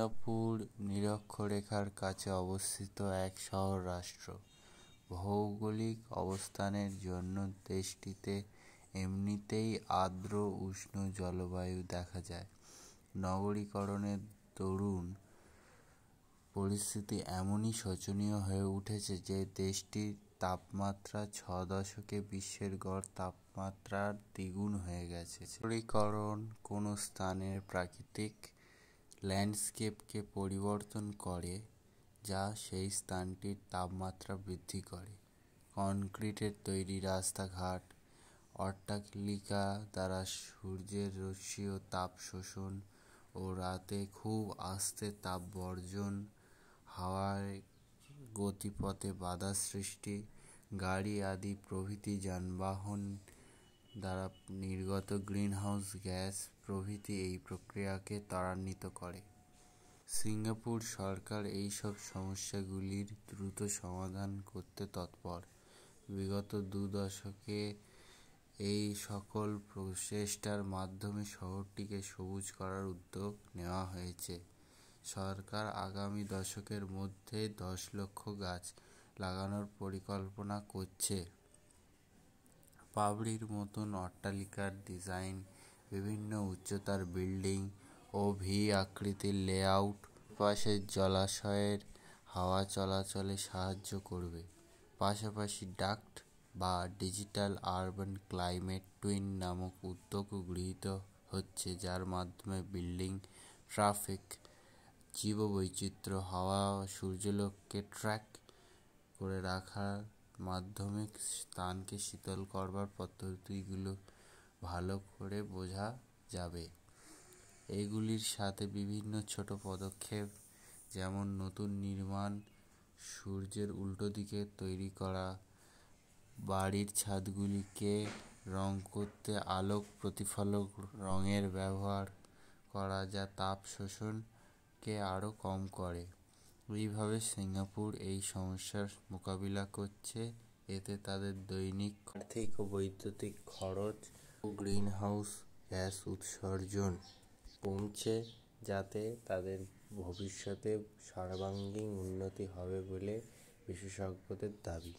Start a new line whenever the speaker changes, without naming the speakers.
Singapore নিরক্ষরেখার কাছে অবস্থিত এক শহর রাষ্ট্র। ভৌগোলিক অবস্থানের জন্য দেশটিতে এমনিতেই আর্দ্র উষ্ণ জলবায়ু দেখা যায়। নগরীকরণের দরুন পরিস্থিতি এমনই শোচনীয় হয়ে উঠেছে যে দেশটির তাপমাত্রা 6 দশকে বিশ্বের গড় তাপমাত্রার দ্বিগুণ হয়ে গেছে। নগরীকরণ কোনো স্থানের প্রাকৃতিক ল্যান্ডস্কেপকে পরিবর্তন করে, যা সেই স্থানটির তাপমাত্রা বৃদ্ধি করে। কনক্রিটের তৈরি রাস্তাঘাট, অট্টালিকা দ্বারা সূর্যের রশ্মি ও তাপ শোষণ ও রাতে খুব আস্তে তাপ বর্জন, হাওয়ার গতিপথে বাধা সৃষ্টি, গাড়ি আদি প্রভৃতি যানবাহন দ্বারা নির্গত গ্রিনহাউস গ্যাস প্রভৃতি এই প্রক্রিয়াকে ত্বরান্বিত করে। সিঙ্গাপুর সরকার এইসব সমস্যাগুলির দ্রুত সমাধান করতে তৎপর। বিগত 2 দশকে এই সকল প্রচেষ্টার মাধ্যমে শহরটিকে সবুজ করার উদ্যোগ নেওয়া হয়েছে। সরকার আগামী দশকের মধ্যে 10 লক্ষ গাছ লাগানোর পরিকল্পনা করছে। পাপড়ির মতন অট্টালিকার ডিজাইন, বিভিন্ন উচ্চতার বিল্ডিং ও ভি আকৃতির লেআউট পাশের জলাশয়ের হাওয়া চলাচলে সাহায্য করবে। পাশাপাশি ডাক্ট বা ডিজিটাল আরবান ক্লাইমেট টুইন নামক উদ্যোগও গৃহীত হচ্ছে, যার মাধ্যমে বিল্ডিং, ট্রাফিক, জীববৈচিত্র্য, হাওয়া ও সূর্যালোককে ট্র্যাক করে রাখার মাধ্যমে স্থানকে শীতল করবার পদ্ধতিগুলো ভালো করে বোঝা যাবে। এগুলির সাথে বিভিন্ন ছোট পদক্ষেপ, যেমন নতুন নির্মাণ, সূর্যের উল্টো দিকে তৈরি করা বাড়ির ছাদগুলিকে রং করতে আলোক প্রতিফলক রঙের ব্যবহার করা, যা তাপ শোষণকে আরও কম করে। এইভাবে সিঙ্গাপুর এই সমস্যার মোকাবিলা করছে। এতে তাদের দৈনিক আর্থিক ও বৈদ্যুতিক খরচ ও গ্রিনহাউস গ্যাস উৎসর্জন কমছে, যাতে তাদের ভবিষ্যতে সর্বাঙ্গীন উন্নতি হবে বলে বিশেষজ্ঞদের দাবি।